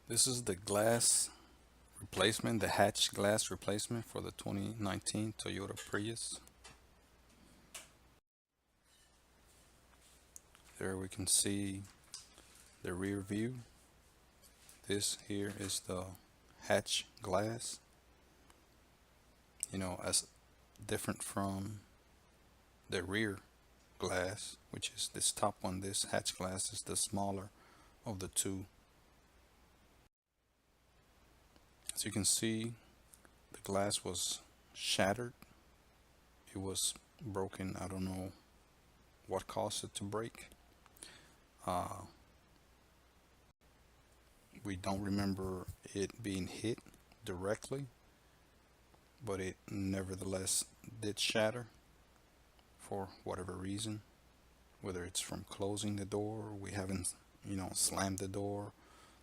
This is the glass replacement, the hatch glass replacement for the 2019 Toyota Prius. There we can see the rear view. This here is the hatch glass. As different from the rear glass, which is this top one. This hatch glass is the smaller of the two. As you can see, the glass was shattered. It was broken. I don't know what caused it to break. We don't remember it being hit directly, but it nevertheless did shatter for whatever reason, whether it's from closing the door, we haven't slammed the door,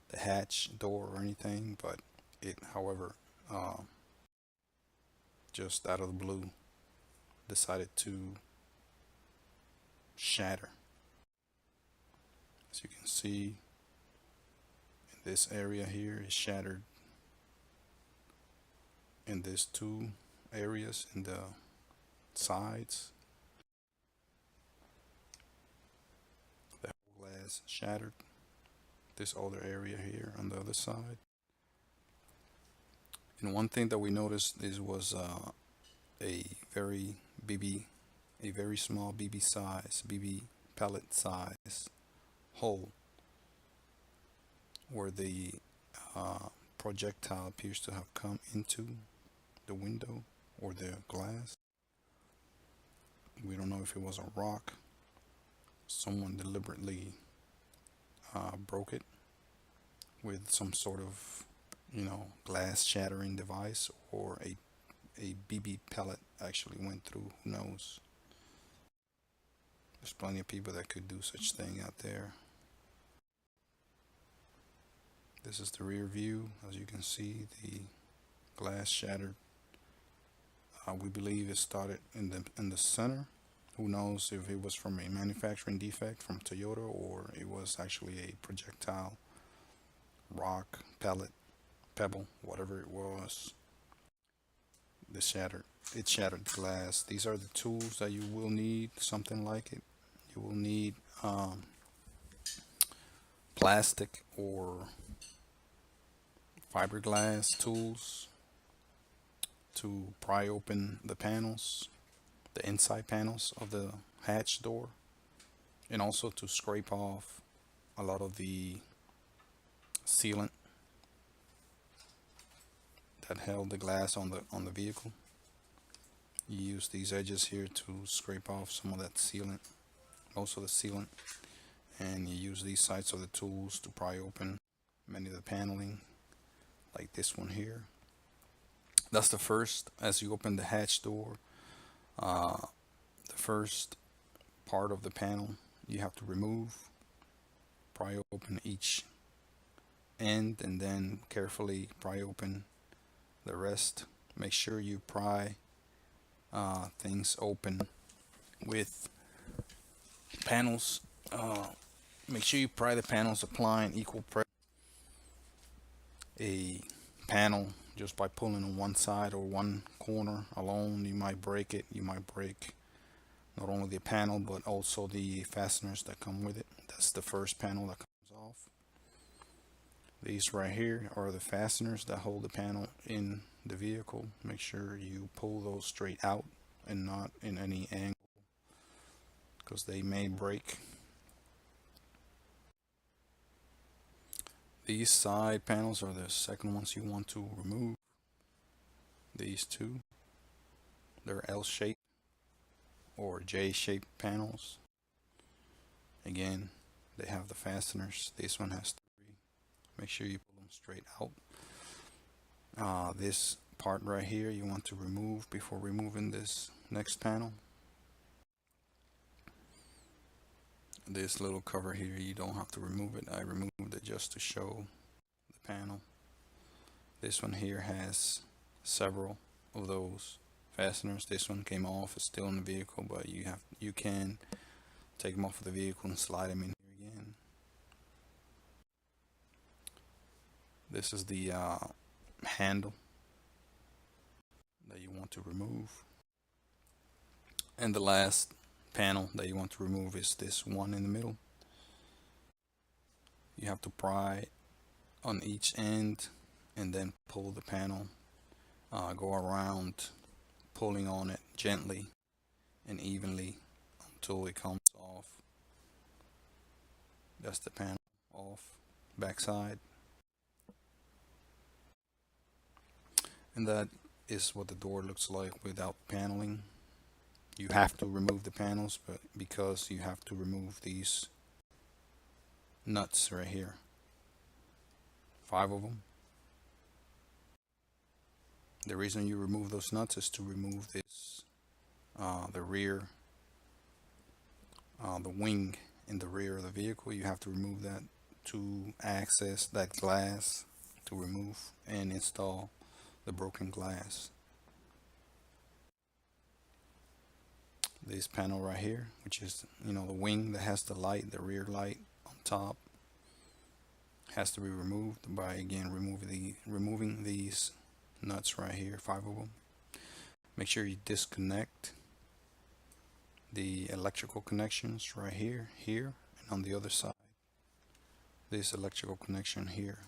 the hatch door or anything, but it, however, just out of the blue decided to shatter. As you can see, in this area here is shattered in these two areas in the sides. The whole glass shattered. This other area here on the other side. And one thing that we noticed was a very a very small BB pellet size hole where the projectile appears to have come into the window or the glass. We don't know if it was a rock. Someone deliberately broke it with some sort of glass shattering device, or a BB pellet actually went through. Who knows? There's plenty of people that could do such thing out there. This is the rear view. As you can see, the glass shattered. We believe it started in the center. Who knows if it was from a manufacturing defect from Toyota, or it was actually a projectile, rock, pellet, pebble, whatever it was. It shattered the glass. These are the tools that you will need, something like it. You will need plastic or fiberglass tools to pry open the panels, the inside panels of the hatch door, and also to scrape off a lot of the sealant that held the glass on the vehicle. You use these edges here to scrape off some of that sealant, most of the sealant, and you use these sides of the tools to pry open many of the paneling, like this one here. That's the first. As you open the hatch door, the first part of the panel you have to remove, pry open each end, and then carefully pry open the rest. Make sure you pry things open with panels. Make sure you pry the panels applying equal pressure. A panel, just by pulling on one side or one corner alone, you might break it. You might break not only the panel but also the fasteners that come with it. That's the first panel that comes off. These right here are the fasteners that hold the panel in the vehicle. Make sure you pull those straight out and not in any angle, because they may break. These side panels are the second ones you want to remove. These two, they're L-shaped or J-shaped panels. Again, they have the fasteners. This one has 3. Make sure you pull them straight out. This part right here you want to remove before removing this next panel. This little cover here, you don't have to remove it. I removed it just to show the panel. This one here has several of those fasteners. This one came off. It's still in the vehicle, but you can take them off of the vehicle and slide them in here again. This is the handle that you want to remove. And the last panel that you want to remove is this one in the middle. You have to pry on each end and then pull the panel, go around pulling on it gently and evenly until it comes off. That's the panel off, backside. And that is what the door looks like without paneling. You have to remove the panels, but because you have to remove these nuts right here, 5 of them. The reason you remove those nuts is to remove this, the rear, the wing in the rear of the vehicle. You have to remove that to access that glass, to remove and install the broken glass. This panel right here, which is, the wing that has the light, the rear light on top, has to be removed by, again, removing these nuts right here, 5 of them. Make sure you disconnect the electrical connections right here, and on the other side, this electrical connection here.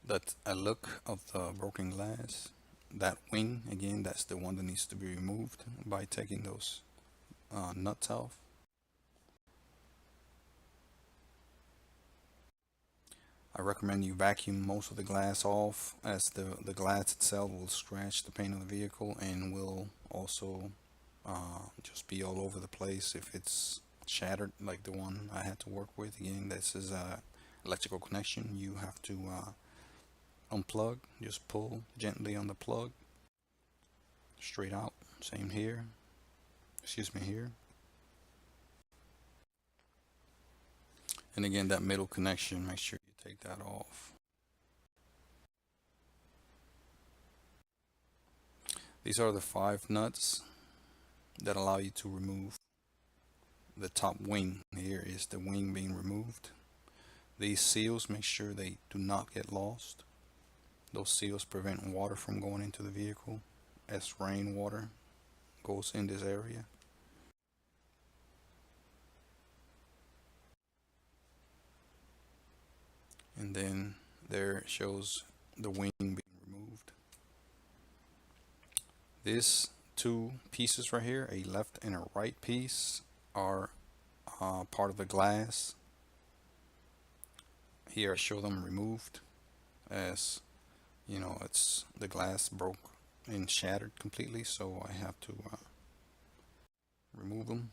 That's a look of the broken glass. That wing, again, that's the one that needs to be removed by taking those nuts off. I recommend you vacuum most of the glass off, as the glass itself will scratch the paint of the vehicle and will also just be all over the place if it's shattered, like the one I had to work with. Again, this is a electrical connection. You have to unplug, just pull gently on the plug, straight out. Same here, here. And again, that middle connection, make sure you take that off. These are the 5 nuts that allow you to remove the top wing. Here is the wing being removed. These seals, make sure they do not get lost. Those seals prevent water from going into the vehicle as rainwater goes in this area. And then there it shows the wing being removed. These 2 pieces right here, a left and a right piece, are part of the glass. Here I show them removed, as it's the glass broke and shattered completely, so I have to remove them.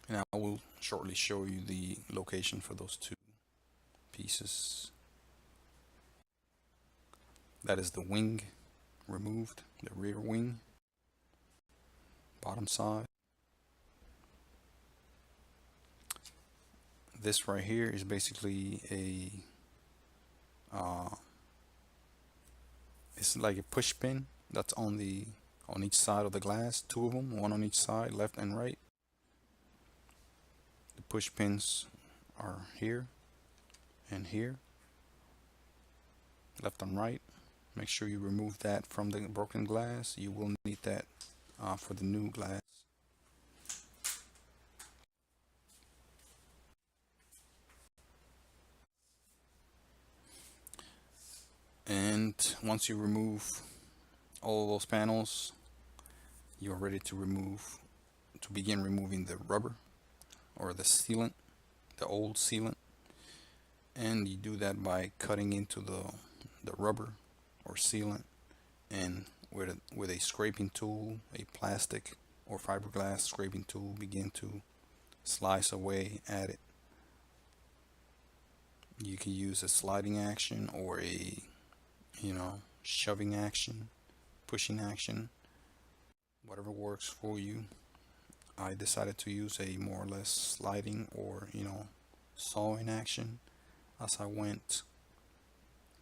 And I will shortly show you the location for those 2 pieces. That is the wing removed, the rear wing, bottom side. This right here is basically it's like a push pin that's on each side of the glass, 2 of them, one on each side, left and right. The push pins are here and here, left and right. Make sure you remove that from the broken glass. You will need that for the new glass. And once you remove all of those panels, you're ready to begin removing the rubber or the sealant, the old sealant. And you do that by cutting into the rubber or sealant, and with a scraping tool, a plastic or fiberglass scraping tool, begin to slice away at it. You can use a sliding action or a shoving action, pushing action, whatever works for you. I decided to use a more or less sliding or sawing action as I went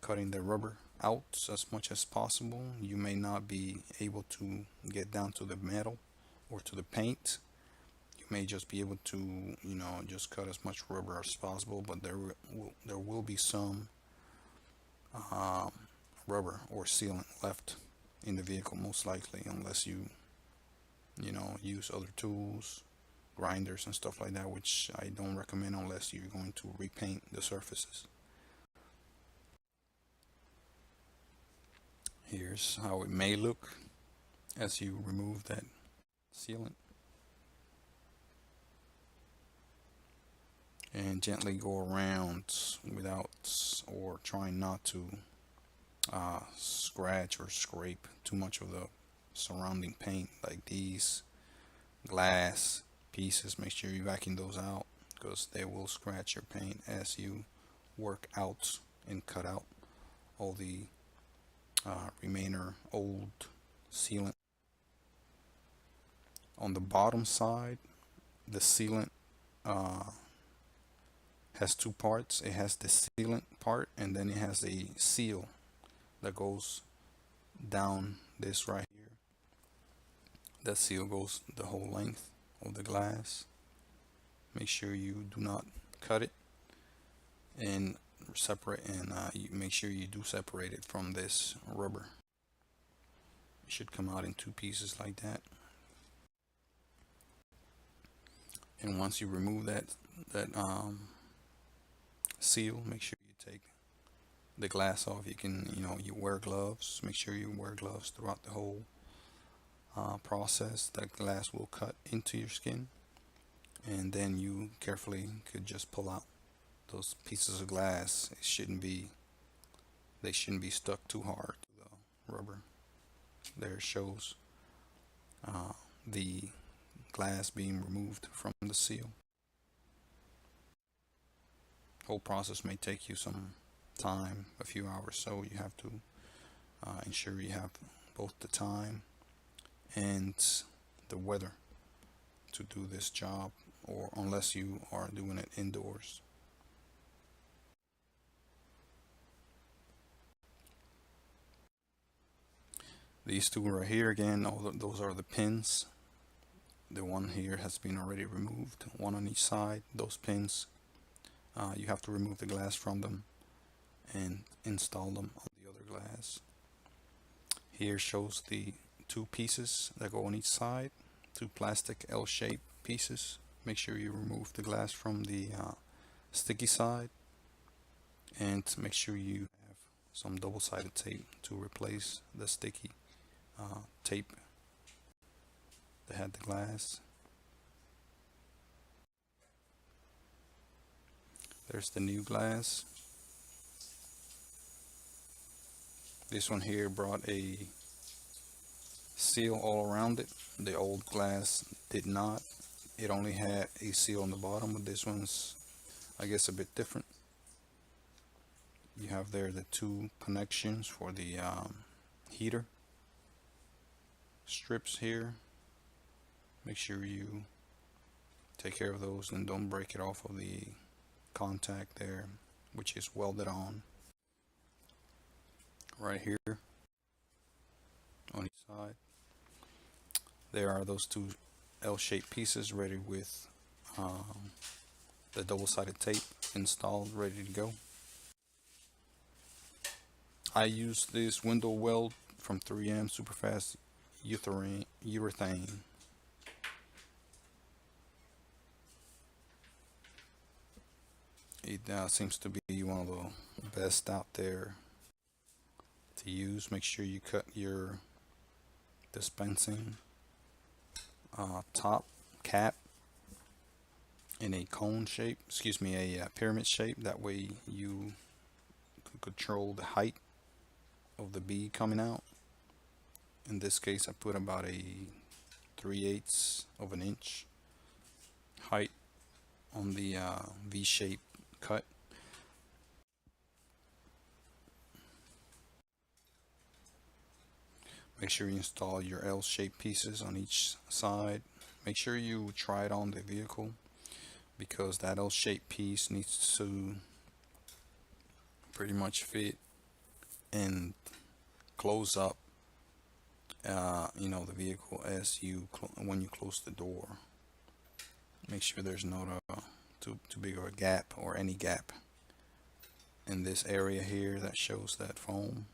cutting the rubber out as much as possible. You may not be able to get down to the metal or to the paint. You may just be able to, just cut as much rubber as possible, but there will be some um, rubber or sealant left in the vehicle, most likely, unless you use other tools, grinders and stuff like that, which I don't recommend unless you're going to repaint the surfaces. Here's how it may look as you remove that sealant, and gently go around without, or trying not to scratch or scrape too much of the surrounding paint, like these glass pieces. Make sure you vacuum those out because they will scratch your paint as you work out and cut out all the remainder old sealant. On the bottom side, the sealant has two parts. It has the sealant part, and then it has a seal that goes down this right here. That seal goes the whole length of the glass. Make sure you do not cut it and separate, and you make sure you do separate it from this rubber. It should come out in two pieces like that. And once you remove that seal, make sure you take the glass off. You wear gloves. Make sure you wear gloves throughout the whole process. That glass will cut into your skin, and then you carefully could just pull out those pieces of glass. They shouldn't be stuck too hard to the rubber. There shows the glass being removed from the seal. Whole process may take you some time, a few hours, so you have to ensure you have both the time and the weather to do this job, or unless you are doing it indoors. These two right here, again, those are the pins. The one here has been already removed, one on each side. Those pins, you have to remove the glass from them and install them on the other glass. Here shows the two pieces that go on each side, two plastic L-shaped pieces. Make sure you remove the glass from the sticky side, and make sure you have some double-sided tape to replace the sticky tape that had the glass. There's the new glass. This one here brought a seal all around it. The old glass did not. It only had a seal on the bottom, but this one's, I guess, a bit different. You have there the two connections for the heater strips here. Make sure you take care of those and don't break it off of the contact there, which is welded on right here on each side. There are those two L-shaped pieces ready with the double-sided tape installed, ready to go. I use this window weld from 3M Superfast urethane. It seems to be one of the best out there to use. Make sure you cut your dispensing top cap in a cone shape, a pyramid shape. That way you can control the height of the bead coming out. In this case, I put about a 3/8 of an inch height on the V-shape cut. Make sure you install your L-shaped pieces on each side. Make sure you try it on the vehicle, because that L-shaped piece needs to pretty much fit and close up the vehicle as when you close the door. Make sure there's not too big of a gap or any gap in this area here that shows that foam.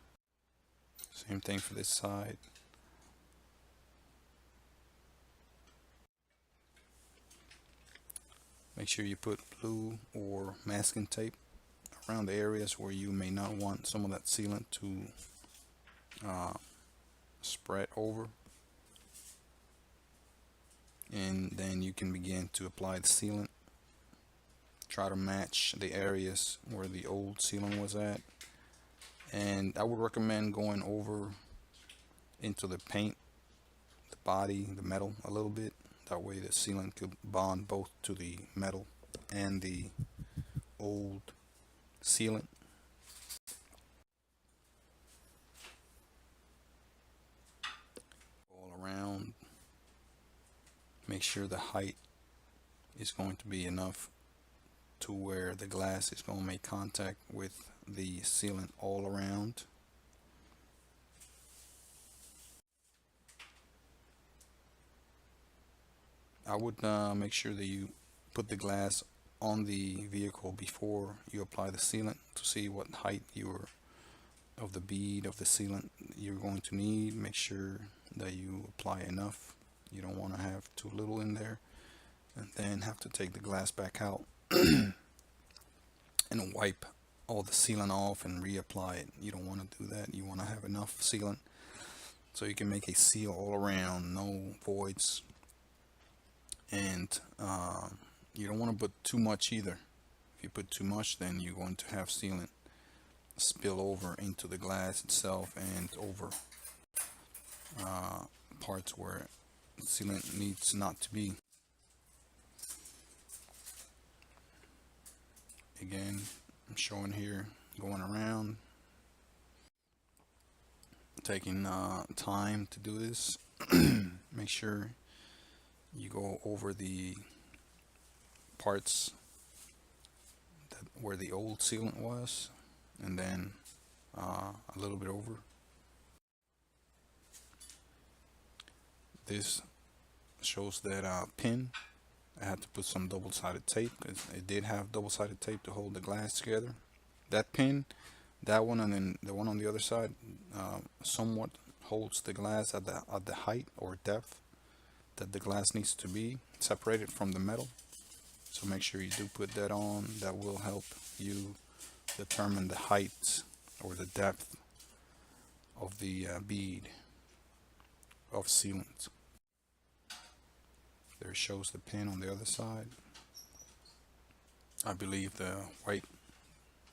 Same thing for this side. Make sure you put glue or masking tape around the areas where you may not want some of that sealant to spread over, and then you can begin to apply the sealant. Try to match the areas where the old sealant was at, and I would recommend going over into the paint, the body, the metal a little bit. That way the sealant could bond both to the metal and the old sealant. All around, make sure the height is going to be enough to where the glass is going to make contact with the sealant all around. I would make sure that you put the glass on the vehicle before you apply the sealant to see what height of the bead of the sealant you're going to need. Make sure that you apply enough. You don't want to have too little in there and then have to take the glass back out and wipe all the sealant off and reapply it. You don't want to do that. You want to have enough sealant so you can make a seal all around, no voids. And you don't want to put too much either. If you put too much, then you're going to have sealant spill over into the glass itself and over parts where sealant needs not to be. Again, I'm showing here, going around, taking time to do this. Make sure you go over the parts where the old sealant was, and then a little bit over. This shows that pin. I had to put some double-sided tape because it did have double-sided tape to hold the glass together. That pin, that one, and then the one on the other side, somewhat holds the glass at the height or depth that the glass needs to be separated from the metal. So make sure you do put that on. That will help you determine the height or the depth of the bead of sealant. There shows the pin on the other side. I believe the white,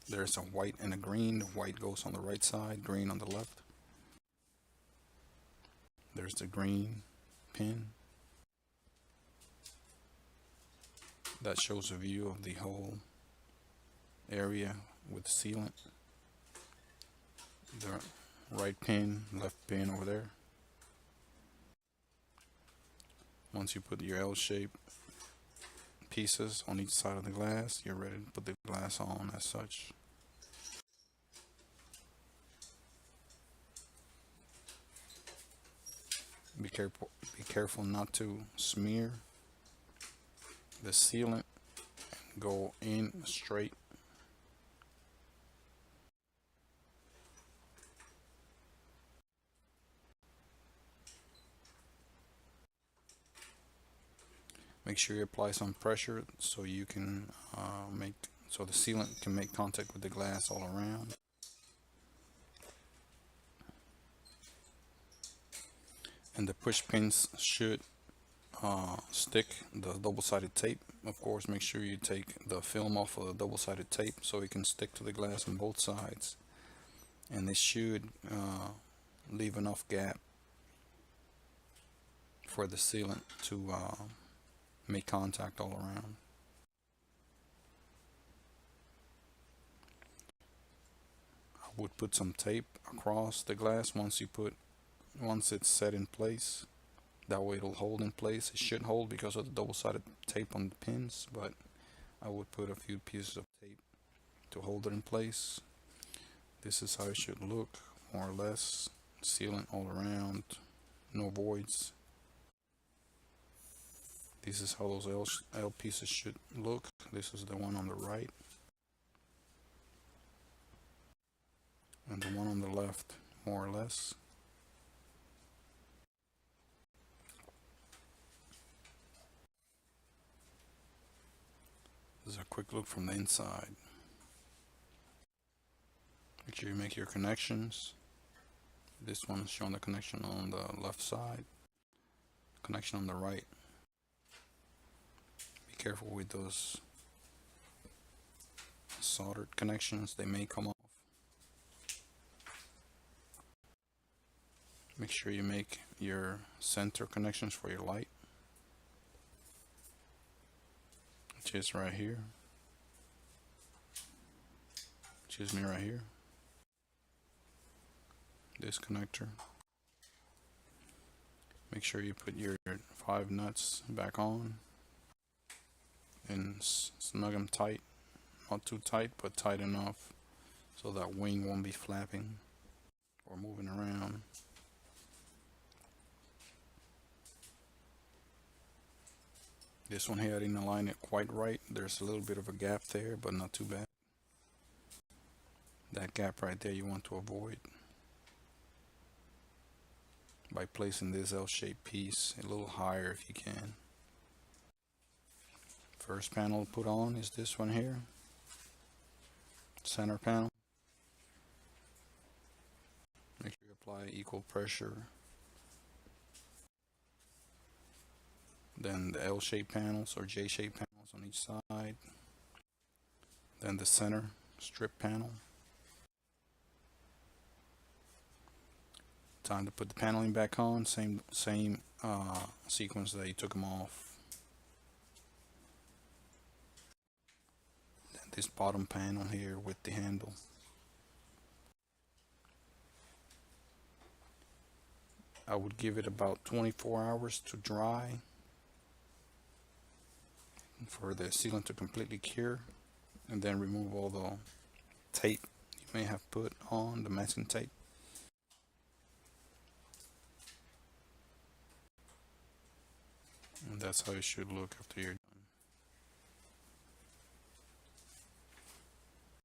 there's a white and a green. The white goes on the right side, green on the left. There's the green pin. That shows a view of the whole area with sealant. The right pin, left pin over there. Once you put your L-shaped pieces on each side of the glass, you're ready to put the glass on as such. Be careful not to smear the sealant and go in straight. Make sure you apply some pressure so you can so the sealant can make contact with the glass all around. And the push pins should stick the double-sided tape. Of course, make sure you take the film off of the double-sided tape so it can stick to the glass on both sides. And this should leave enough gap for the sealant to make contact all around. I would put some tape across the glass once it's set in place. That way it'll hold in place. It should hold because of the double-sided tape on the pins, but I would put a few pieces of tape to hold it in place. This is how it should look, more or less. Sealant all around, no voids. This is how those L pieces should look. This is the one on the right. And the one on the left, more or less. This is a quick look from the inside. Make sure you make your connections. This one is showing the connection on the left side, connection on the right. Be careful with those soldered connections, they may come off. Make sure you make your center connections for your light, which is right here. Excuse me, right here. This connector. Make sure you put your 5 nuts back on and snug them tight. Not too tight, but tight enough so that wing won't be flapping or moving around. This one here, I didn't align it quite right. There's a little bit of a gap there, but not too bad. That gap right there you want to avoid by placing this L-shaped piece a little higher if you can. First panel to put on is this one here, center panel. Make sure you apply equal pressure. Then the L-shaped panels or J-shaped panels on each side. Then the center strip panel. Time to put the paneling back on, same sequence that you took them off. Then this bottom panel here with the handle. I would give it about 24 hours to dry for the sealant to completely cure, and then remove all the tape you may have put on, the masking tape. And that's how it should look after you're